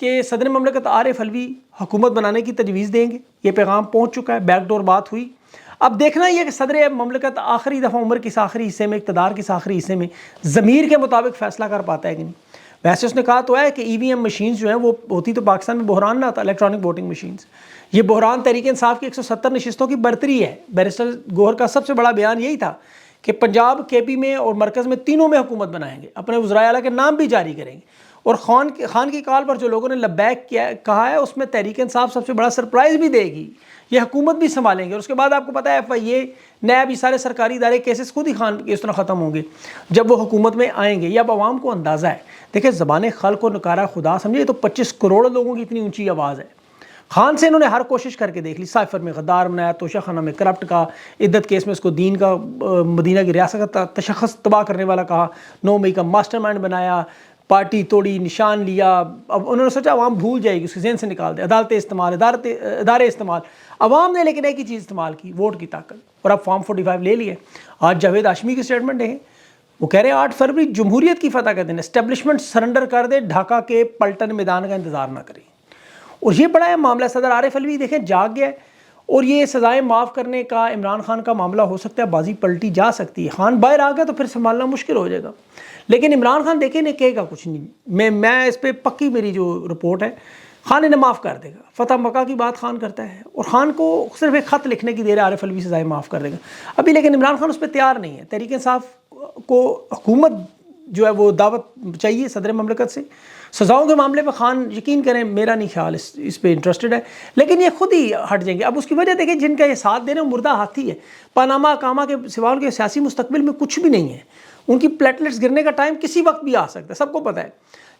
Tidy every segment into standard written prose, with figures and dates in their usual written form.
کہ صدر مملکت عارف علوی حکومت بنانے کی تجویز دیں گے. یہ پیغام پہنچ چکا ہے, بیک ڈور بات ہوئی. اب دیکھنا یہ کہ صدر مملکت آخری دفعہ عمر کے آخری حصے میں, اقتدار کے آخری حصے میں ضمیر کے مطابق فیصلہ کر پاتا ہے کہ نہیں. ویسے اس نے کہا تو ہے کہ ای وی ایم مشینز جو ہیں وہ ہوتی تو پاکستان میں بحران نہ آتا, الیکٹرانک ووٹنگ مشینز. یہ بحران تحریک انصاف کی 170 نشستوں کی برتری ہے. بیرسٹر گوہر کا سب سے بڑا بیان یہی تھا کہ پنجاب, کے پی میں اور مرکز میں تینوں میں حکومت بنائیں گے, اپنے وزرائے اعلیٰ کے نام بھی جاری کریں گے. اور خان کی کال پر جو لوگوں نے لبیک کہا ہے اس میں تحریک انصاف سب سے بڑا سرپرائز بھی دے گی, یہ حکومت بھی سنبھالیں گے. اور اس کے بعد آپ کو پتہ ہے ایف آئی اے, نیب, یہ سارے سرکاری ادارے کیسز خود ہی خان کے اس طرح ختم ہوں گے جب وہ حکومت میں آئیں گے. یہ اب عوام کو اندازہ ہے. دیکھیں زبان خلق و نکارہ خدا سمجھے, یہ تو 25 کروڑ لوگوں کی اتنی اونچی آواز ہے. خان سے انہوں نے ہر کوشش کر کے دیکھ لی. سائفر میں غدار بنایا, توشہ خانہ میں کرپٹ کا, عدت کیس میں اس کو دین کا, مدینہ کی ریاست کا تشخص تباہ کرنے والا کہا, 9 مئی کا ماسٹر مائنڈ بنایا, پارٹی توڑی, نشان لیا. اب انہوں نے سوچا عوام بھول جائے گی, اس کے ذہن سے نکال دے. عدالتیں استعمال, ادارے استعمال. عوام نے لیکن ایک ہی چیز استعمال کی, ووٹ کی طاقت. اور اب فارم 45 لے لیے. آج جاوید ہاشمی کی اسٹیٹمنٹ ہے, وہ کہہ رہے ہیں 8 فروری جمہوریت کی فتح کا دن, اسٹیبلشمنٹ سرنڈر کر دے, ڈھاکہ کے پلٹن میدان کا انتظار نہ کریں. اور یہ بڑا ہے معاملہ. صدر عارف علوی دیکھیں جاگ گیا ہے, اور یہ سزائیں معاف کرنے کا عمران خان کا معاملہ ہو سکتا ہے, بازی پلٹی جا سکتی ہے. خان باہر آ گیا تو پھر سنبھالنا مشکل ہو جائے گا. لیکن عمران خان دیکھیں نہیں کہے گا کچھ نہیں. میں اس پہ پکی میری جو رپورٹ ہے, خان انہیں معاف کر دے گا. فتح مکہ کی بات خان کرتا ہے, اور خان کو صرف ایک خط لکھنے کی دیر ہے, عارف علوی سزائیں معاف کر دے گا ابھی. لیکن عمران خان اس پہ تیار نہیں ہے. تحریک انصاف کو حکومت جو ہے وہ دعوت چاہیے صدر مملکت سے. سزاؤں کے معاملے پہ خان یقین کریں میرا نہیں خیال اس پہ انٹرسٹڈ ہے, لیکن یہ خود ہی ہٹ جائیں گے. اب اس کی وجہ دیکھیں جن کا یہ ساتھ دے رہے ہیں مردہ ہاتھی ہے. پاناما اقامہ کے سوا ان کے سیاسی مستقبل میں کچھ بھی نہیں ہے. ان کی پلیٹلیٹس گرنے کا ٹائم کسی وقت بھی آ سکتا ہے, سب کو پتہ ہے.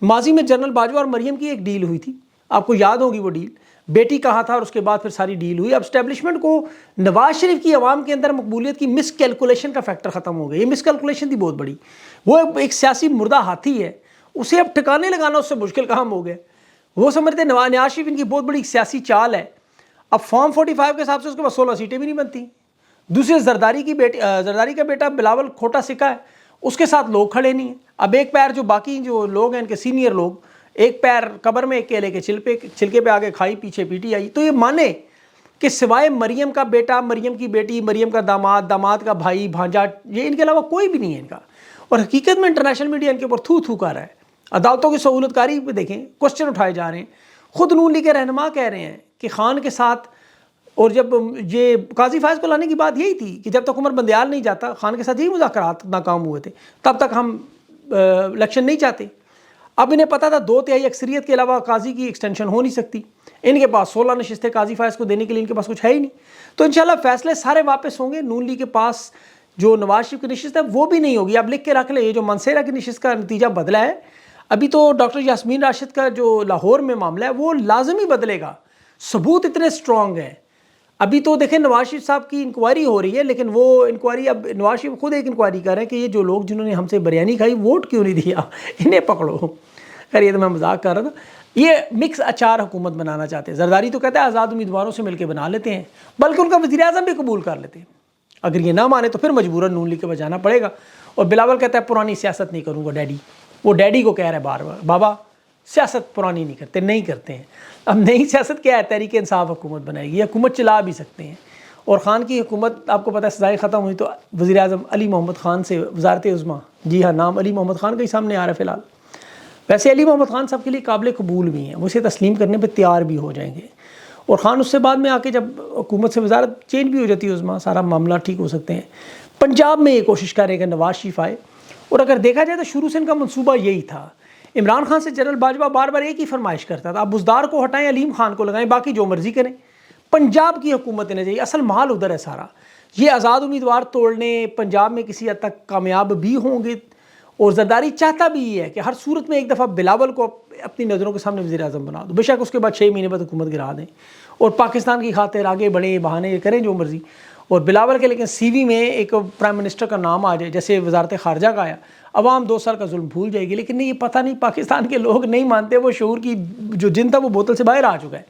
ماضی میں جنرل باجوہ اور مریم کی ایک ڈیل ہوئی تھی, آپ کو یاد ہوگی وہ ڈیل. بیٹی کہا تھا اور اس کے بعد پھر ساری ڈیل ہوئی. اب اسٹیبلشمنٹ کو نواز شریف کی عوام کے اندر مقبولیت کی مس کیلکولیشن کا فیکٹر ختم ہو گیا. یہ مس کیلکولیشن تھی بہت بڑی. وہ ایک سیاسی مردہ ہاتھی ہے, اسے اب ٹھکانے لگانا اس سے مشکل کام ہو گیا. وہ سمجھتے ہیں نواز شریف ان کی بہت بڑی سیاسی چال ہے. اب فارم 45 کے حساب سے اس کے پاس 16 سیٹیں بھی نہیں بنتی. دوسرے زرداری کا بیٹا بلاول کھوٹا سکہ ہے, اس کے ساتھ لوگ کھڑے نہیں ہیں. اب ایک پیر جو باقی جو لوگ ہیں ان کے سینئر لوگ, ایک پیر قبر میں, ایک کیلے کے چھلکے پہ آگے کھائی, پیچھے پیٹی آئی. تو یہ مانے کہ سوائے مریم کا بیٹا, مریم کی بیٹی, مریم کا داماد, داماد کا بھائی, بھانجا, یہ ان کے علاوہ کوئی بھی نہیں ہے ان کا. اور حقیقت میں انٹرنیشنل میڈیا ان کے اوپر تھو کر رہا ہے. عدالتوں کی سہولت کاری پہ دیکھیں, کوسچن اٹھائے جا رہے ہیں. خود نون لیگ کے رہنما کہہ رہے ہیں کہ خان کے ساتھ, اور جب یہ قاضی فائز کو لانے کی بات یہی تھی کہ جب تک عمر بندیال نہیں جاتا, خان کے ساتھ یہی مذاکرات ناکام ہوئے تھے, تب تک ہم الیکشن نہیں چاہتے. اب انہیں پتا تھا 2/3 اکثریت کے علاوہ قاضی کی ایکسٹینشن ہو نہیں سکتی. ان کے پاس 16 نشستیں قاضی فائز کو دینے کے لیے ان کے پاس کچھ ہے ہی نہیں. تو انشاءاللہ فیصلے سارے واپس ہوں گے. نون لیگ کے پاس جو نواز شریف کی نشست ہے وہ بھی نہیں ہوگی. اب لکھ کے رکھ لیں, یہ جو منصیرہ کی نشست کا نتیجہ بدلا ہے, ابھی تو ڈاکٹر یاسمین راشد کا جو لاہور میں معاملہ ہے وہ لازمی بدلے گا. ثبوت اتنے سٹرونگ ہیں. ابھی تو دیکھیں نواز شریف صاحب کی انکوائری ہو رہی ہے, لیکن وہ انکوائری, اب نواز شریف خود ایک انکوائری کر رہے ہیں کہ یہ جو لوگ جنہوں نے ہم سے بریانی کھائی ووٹ کیوں نہیں دیا, انہیں پکڑو. خیر یہ تو میں مذاق کر رہا تھا. یہ مکس اچار حکومت بنانا چاہتے ہیں. زرداری تو کہتا ہے آزاد امیدواروں سے مل کے بنا لیتے ہیں, بلکہ ان کا وزیر اعظم بھی قبول کر لیتے ہیں. اگر یہ نہ مانے تو پھر مجبوراً نون لیگ کے بجانا پڑے گا. اور بلاول کہتا ہے پرانی سیاست نہیں کروں گا ڈیڈی. وہ ڈیڈی کو کہہ رہا ہے بار بار, بابا سیاست پرانی نہیں کرتے ہیں. اب نئی سیاست کیا ہے, تحریک انصاف حکومت بنائے گی, حکومت چلا بھی سکتے ہیں. اور خان کی حکومت آپ کو پتہ ہے سزائیں ختم ہوئی تو وزیر اعظم علی محمد خان سے وزارت عظمیٰ, جی ہاں نام علی محمد خان کا ہی سامنے آ رہا ہے فی الحال. ویسے علی محمد خان سب کے لیے قابل قبول بھی ہیں, وہ اسے تسلیم کرنے پہ تیار بھی ہو جائیں گے. اور خان اس سے بعد میں آ کے جب حکومت سے وزارت چینج بھی ہو جاتی ہے عظمیٰ, سارا معاملہ ٹھیک ہو سکتے ہیں. پنجاب میں یہ کوشش کر رہے ہیں کہ نواز شریف آئے, اور اگر دیکھا جائے تو شروع سے ان کا منصوبہ یہی تھا. عمران خان سے جنرل باجوہ بار بار ایک ہی فرمائش کرتا تھا, اب بزدار کو ہٹائیں, علیم خان کو لگائیں, باقی جو مرضی کریں, پنجاب کی حکومت انہیں چاہیے. اصل مال ادھر ہے سارا. یہ آزاد امیدوار توڑنے پنجاب میں کسی حد تک کامیاب بھی ہوں گے. اور زرداری چاہتا بھی یہ ہے کہ ہر صورت میں ایک دفعہ بلاول کو اپنی نظروں کے سامنے وزیر اعظم بنا دو, بے شک اس کے بعد 6 مہینے بعد حکومت گرا دیں, اور پاکستان کی خاطر آگے بڑھیں, بہانے کریں جو مرضی. اور بلاول کے لیکن سی وی میں ایک پرائم منسٹر کا نام آ جائے, جیسے وزارت خارجہ کا آیا, عوام 2 سال کا ظلم بھول جائے گی. لیکن یہ پتہ نہیں, پاکستان کے لوگ نہیں مانتے, وہ شعور کی جو جن تھا وہ بوتل سے باہر آ چکا ہے.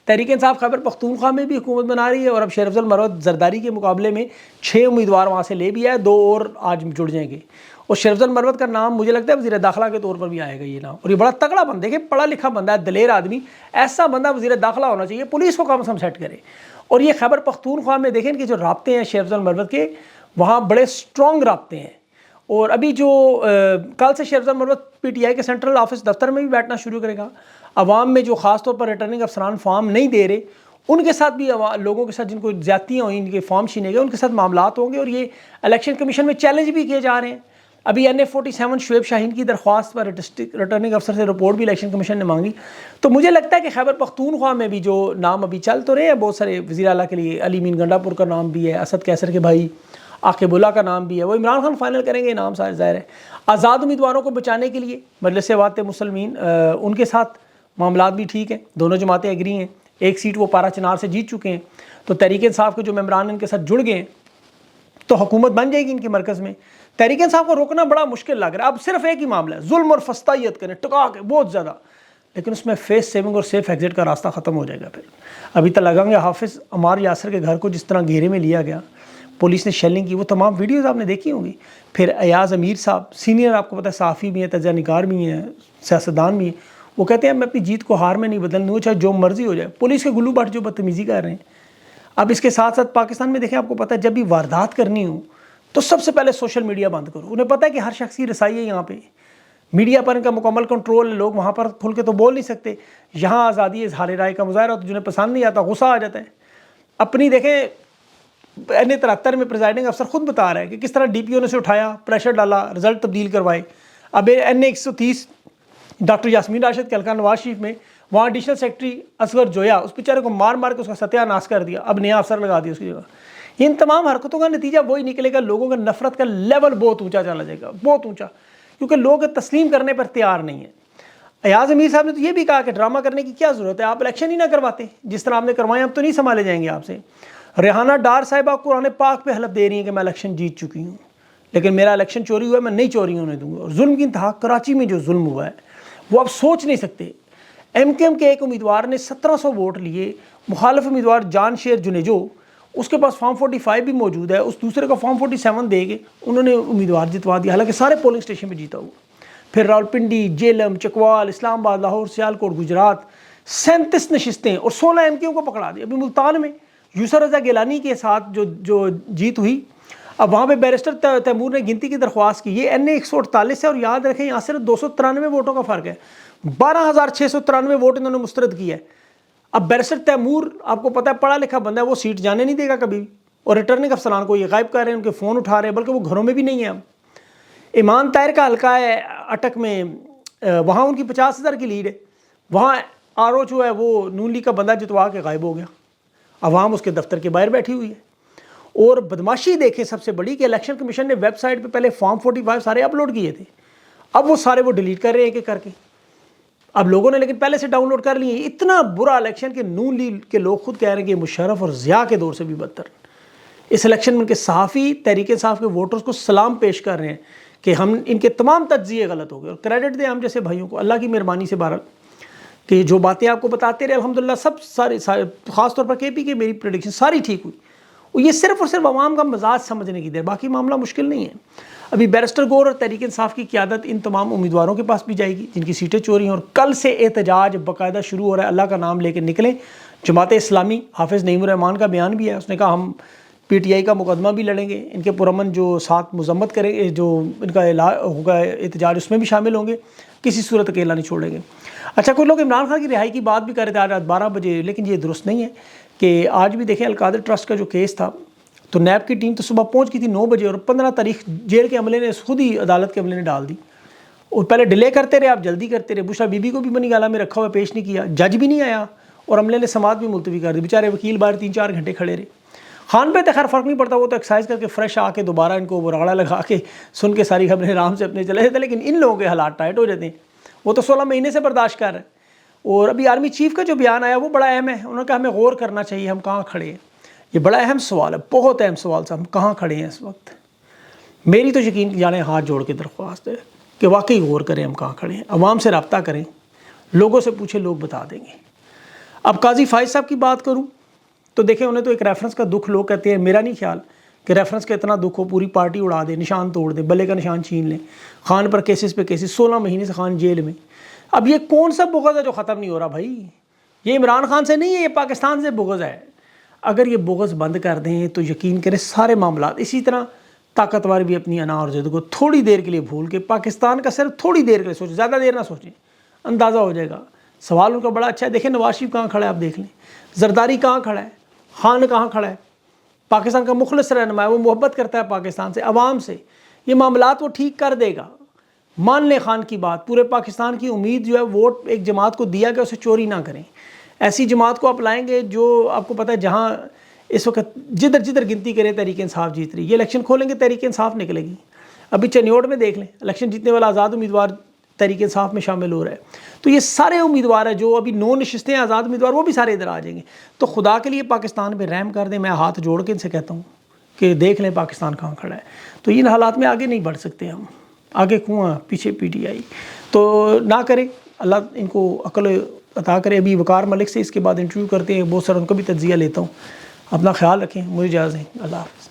تحریک انصاف خیبر پختونخوا میں بھی حکومت بنا رہی ہے, اور اب شیر افضل مروت زرداری کے مقابلے میں 6 امیدوار وہاں سے لے بھی آئے, 2 اور آج جڑ جائیں گے. اور شیخ افضل مروت کا نام مجھے لگتا ہے وزیر داخلہ کے طور پر بھی آئے گا یہ نام, اور یہ بڑا تگڑا بندہ, دیکھیں پڑھا لکھا بندہ ہے, دلیر آدمی, ایسا بندہ وزیر داخلہ ہونا چاہیے, پولیس کو کم از کم سیٹ کرے. اور یہ خیبر پختونخوا میں دیکھیں کہ جو رابطے ہیں شیخ افضل مروت کے, وہاں بڑے سٹرونگ رابطے ہیں. اور ابھی جو کل سے شیخ افضل مروت پی ٹی آئی کے سینٹرل آفس دفتر میں بھی بیٹھنا شروع کرے گا. عوام میں جو خاص طور پر ریٹرننگ افسران فارم نہیں دے رہے, ان کے ساتھ بھی لوگوں کے ساتھ جن کو زیادتیاں ہوئیں, ان کے فارم چھینے گئے, ان کے ساتھ معاملات ہوں گے. اور یہ الیکشن کمیشن میں چیلنج بھی کیے جا رہے ہیں. ابھی NA-47 شعیب شاہین کی درخواست پر ڈسٹرکٹ ریٹرننگ افسر سے رپورٹ بھی الیکشن کمیشن نے مانگی. تو مجھے لگتا ہے کہ خیبر پختونخوا میں بھی جو نام ابھی چل تو رہے ہیں بہت سارے وزیر اعلیٰ کے لیے, علی مین گنڈا پور کا نام بھی ہے, اسد کیسر کے بھائی عاقب اللہ کا نام بھی ہے, وہ عمران خان فائنل کریں گے نام ظاہر ہے. آزاد امیدواروں کو بچانے کے لیے مجلس وات مسلمین, ان کے ساتھ معاملات بھی ٹھیک ہیں, دونوں جماعتیں ایگری ہیں, ایک سیٹ وہ پارا چنار سے جیت چکے ہیں. تو تحریک انصاف کے جو ممبران ان کے ساتھ جڑ گئے ہیں تو حکومت بن جائے گی ان کے مرکز میں. تحریک انصاف کو روکنا بڑا مشکل لگ رہا ہے. اب صرف ایک ہی معاملہ ہے, ظلم اور فسطائیت کریں ٹکا کے بہت زیادہ, لیکن اس میں فیس سیونگ اور سیف ایگزٹ کا راستہ ختم ہو جائے گا. پھر ابھی تک لگا گے حافظ عمار یاسر کے گھر کو جس طرح گھیرے میں لیا گیا, پولیس نے شیلنگ کی, وہ تمام ویڈیوز آپ نے دیکھی ہوں گی. پھر ایاز امیر صاحب سینئر, آپ کو پتہ ہے صحافی بھی ہیں, تجزیہ نگار بھی ہیں, سیاستدان بھی ہیں, وہ کہتے ہیں میں اپنی جیت کو ہار میں نہیں بدلنے دوں, چاہے جو مرضی ہو جائے. پولیس کے گلو بٹ جو بدتمیزی کر رہے ہیں. اب اس کے ساتھ ساتھ پاکستان میں دیکھیں, آپ کو پتہ ہے جب بھی واردات کرنی ہو تو سب سے پہلے سوشل میڈیا بند کرو. انہیں پتہ ہے کہ ہر شخص کی رسائی ہے یہاں پہ, میڈیا پر ان کا مکمل کنٹرول ہے, لوگ وہاں پر کھل کے تو بول نہیں سکتے. یہاں آزادی اظہار رائے کا مظاہرہ ہوتا ہے, جنہیں پسند نہیں آتا غصہ آ جاتا ہے. اپنی دیکھیں NA-73 میں پریزائڈنگ افسر خود بتا رہا ہے کہ کس طرح DPO نے اسے اٹھایا, پریشر ڈالا, رزلٹ تبدیل کروائے. اب NA-130 ڈاکٹر یاسمین راشد کے حلقہ نواز شریف میں, وہاں ایڈیشنل سیکرٹری اصغر جویا, اس بیچارے کو مار مار کے اس کا ستیہ ناش کر دیا, اب نیا افسر لگا دیا اس کی جگہ. ان تمام حرکتوں کا نتیجہ وہی نکلے گا, لوگوں کا نفرت کا لیول بہت اونچا چلا جائے گا, بہت اونچا, کیونکہ لوگ تسلیم کرنے پر تیار نہیں ہیں. ایاز امیر صاحب نے تو یہ بھی کہا کہ ڈرامہ کرنے کی کیا ضرورت ہے, آپ الیکشن ہی نہ کرواتے, جس طرح آپ نے کروائے اب تو نہیں سنبھالے جائیں گے آپ سے. ریحانہ ڈار صاحبہ قرآن پاک پہ حلف دے رہی ہیں کہ میں الیکشن جیت چکی ہوں, لیکن میرا الیکشن چوری ہوا ہے, میں نہیں چوری ہونے دوں گا. اور ظلم کی انتہا, کراچی میں جو ظلم ہوا ہے وہ آپ سوچ نہیں سکتے. MKM کے ایک امیدوار نے 1700 ووٹ لیے, مخالف امیدوار جان شیر جنیجو, اس کے پاس فارم 45 بھی موجود ہے, اس دوسرے کو فارم 47 دے کے انہوں نے امیدوار جتوا دیا, حالانکہ سارے پولنگ اسٹیشن پہ جیتا ہوا. پھر راولپنڈی, جیلم, چکوال, اسلام آباد, لاہور, سیالکوٹ, گجرات 37 نشستیں اور 16 MKM کو پکڑا دیا. ابھی ملتان میں یسر رضا گیلانی کے ساتھ جو جیت ہوئی, اب وہاں پہ بیرسٹر تیمور نے گنتی کی درخواست کی. یہ NA-148 ہے, اور یاد رکھیں یہاں صرف 293 ووٹوں کا فرق ہے, 12,693 ووٹ انہوں نے مسترد کیا ہے. اب بیرسٹر تیمور آپ کو پتہ ہے پڑھا لکھا بندہ ہے, وہ سیٹ جانے نہیں دے گا کبھی بھی. اور ریٹرننگ افسران کو یہ غائب کر رہے ہیں, ان کے فون اٹھا رہے ہیں, بلکہ وہ گھروں میں بھی نہیں ہیں. اب ایمان طاہر کا حلقہ ہے اٹک میں, وہاں ان کی 50,000 کی لیڈ ہے. وہاں RO جو ہے وہ نون لیگ کا بندہ جتوا کے غائب ہو گیا, عوام اس کے دفتر کے باہر بیٹھی ہوئی ہے. اور بدماشی دیکھیں سب سے بڑی کہ الیکشن کمیشن نے ویب سائٹ پہ پہلے فارم 45 سارے اپلوڈ کیے تھے, اب وہ سارے وہ ڈیلیٹ کر رہے ہیں کہ کر کے. اب لوگوں نے لیکن پہلے سے ڈاؤن لوڈ کر لیے. اتنا برا الیکشن کہ نون لیگ کے لوگ خود کہہ رہے ہیں کہ مشرف اور ضیاء کے دور سے بھی بدتر. اس الیکشن میں ان کے صحافی تحریک انصاف کے ووٹرز کو سلام پیش کر رہے ہیں کہ ہم ان کے تمام تجزیے غلط ہو گئے, اور کریڈٹ دیں ہم جیسے بھائیوں کو اللہ کی مہربانی سے. بہرحال کہ جو باتیں آپ کو بتاتے رہے الحمدللہ سب سارے خاص طور پر KP کے میری پریڈکشن ساری ٹھیک ہوئی. اور یہ صرف اور صرف عوام کا مزاج سمجھنے کی دیر, باقی معاملہ مشکل نہیں ہے. ابھی بیرسٹر گور اور تحریک انصاف کی قیادت ان تمام امیدواروں کے پاس بھی جائے گی جن کی سیٹیں چوری ہیں, اور کل سے احتجاج باقاعدہ شروع ہو رہا ہے. اللہ کا نام لے کے نکلیں. جماعت اسلامی حافظ نعیم الرحمان کا بیان بھی ہے, اس نے کہا ہم PTI کا مقدمہ بھی لڑیں گے, ان کے پرامن جو ساتھ مذمت کریں گے, جو ان کا ہوگا احتجاج اس میں بھی شامل ہوں گے, کسی صورت اکیلا نہیں چھوڑیں گے. اچھا, کوئی لوگ عمران خان کی رہائی کی بات بھی کر رہے تھے آج رات 12 بجے, لیکن یہ درست نہیں ہے کہ آج بھی دیکھیں القادر ٹرسٹ کا جو کیس تھا تو نیب کی ٹیم تو صبح پہنچ گئی تھی 9 بجے, اور 15 تاریخ جیل کے عملے نے خود ہی عدالت کے عملے نے ڈال دی. اور پہلے ڈیلے کرتے رہے, آپ جلدی کرتے رہے. بشرا بی بی کو بھی منی گالا میں رکھا ہوا پیش نہیں کیا, جج بھی نہیں آیا, اور عملے نے سماعت بھی ملتوی کر دی. بیچارے وکیل باہر 3-4 گھنٹے کھڑے رہے. خان پہ تو خیر فرق نہیں پڑتا, وہ تو ایکسرسائز کر کے فریش آ کے دوبارہ ان کو راڑا لگا کے سن کے ساری خبریں آرام سے اپنے چلے جاتے, لیکن ان لوگوں کے حالات ٹائٹ ہو جاتے ہیں. وہ تو 16 مہینے سے برداشت کر رہے ہیں. اور ابھی آرمی چیف کا جو بیان آیا وہ بڑا اہم ہے. انہوں نے کہا ہمیں غور کرنا چاہیے ہم کہاں کھڑے ہیں. یہ بڑا اہم سوال ہے, بہت اہم سوال صاحب, ہم کہاں کھڑے ہیں اس وقت. میری تو یقین جانے ہاتھ جوڑ کے درخواست ہے کہ واقعی غور کریں ہم کہاں کھڑے ہیں. عوام سے رابطہ کریں, لوگوں سے پوچھیں, لوگ بتا دیں گے. اب قاضی فائز صاحب کی بات کروں تو دیکھیں انہیں تو ایک ریفرنس کا دکھ لوگ کہتے ہیں, میرا نہیں خیال کہ ریفرنس کا اتنا دکھ ہو پوری پارٹی اڑا دے, نشان توڑ دے, بلے کا نشان چھین لیں. خان پر کیسز پہ کیسز, 16 مہینے سے خان جیل میں. اب یہ کون سا بغض ہے جو ختم نہیں ہو رہا بھائی؟ یہ عمران خان سے نہیں ہے, یہ پاکستان سے بغض ہے. اگر یہ بغض بند کر دیں تو یقین کریں سارے معاملات اسی طرح. طاقتور بھی اپنی انا اور ضد کو تھوڑی دیر کے لیے بھول کے پاکستان کا صرف تھوڑی دیر کے لیے سوچیں, زیادہ دیر نہ سوچیں, اندازہ ہو جائے گا. سوال ان کا بڑا اچھا ہے. دیکھیں نواز شریف کہاں کھڑا ہے, آپ دیکھ لیں. زرداری کہاں کھڑا ہے, خان کہاں کھڑا ہے. پاکستان کا مخلص رہنما ہے, وہ محبت کرتا ہے پاکستان سے, عوام سے. یہ معاملات وہ ٹھیک کر دے گا. مان لیں خان کی بات, پورے پاکستان کی امید جو ہے ووٹ ایک جماعت کو دیا گیا, اسے چوری نہ کریں. ایسی جماعت کو آپ لائیں گے جو آپ کو پتہ ہے جہاں اس وقت جدھر جدھر گنتی کرے تحریک انصاف جیت رہی. یہ الیکشن کھولیں گے تحریک انصاف نکلے گی. ابھی چنیوڑ میں دیکھ لیں, الیکشن جیتنے والا آزاد امیدوار تحریک انصاف میں شامل ہو رہا ہے. تو یہ سارے امیدوار ہیں جو ابھی 9 نشستیں ہیں آزاد امیدوار, وہ بھی سارے ادھر آ جائیں گے. تو خدا کے لیے پاکستان پہ رحم کر دیں. میں ہاتھ جوڑ کے ان سے کہتا ہوں کہ دیکھ لیں پاکستان کہاں کھڑا ہے. تو ان حالات میں آگے نہیں بڑھ سکتے ہم. آگے کنواں پیچھے پی ٹی آئی. تو نہ کریں, اللہ ان کو عقل عطا کرے. ابھی وقار ملک سے اس کے بعد انٹرویو کرتے ہیں, بہت سارا ان کا بھی تجزیہ لیتا ہوں. اپنا خیال رکھیں, مجھے اجازت دیں. اللہ حافظ.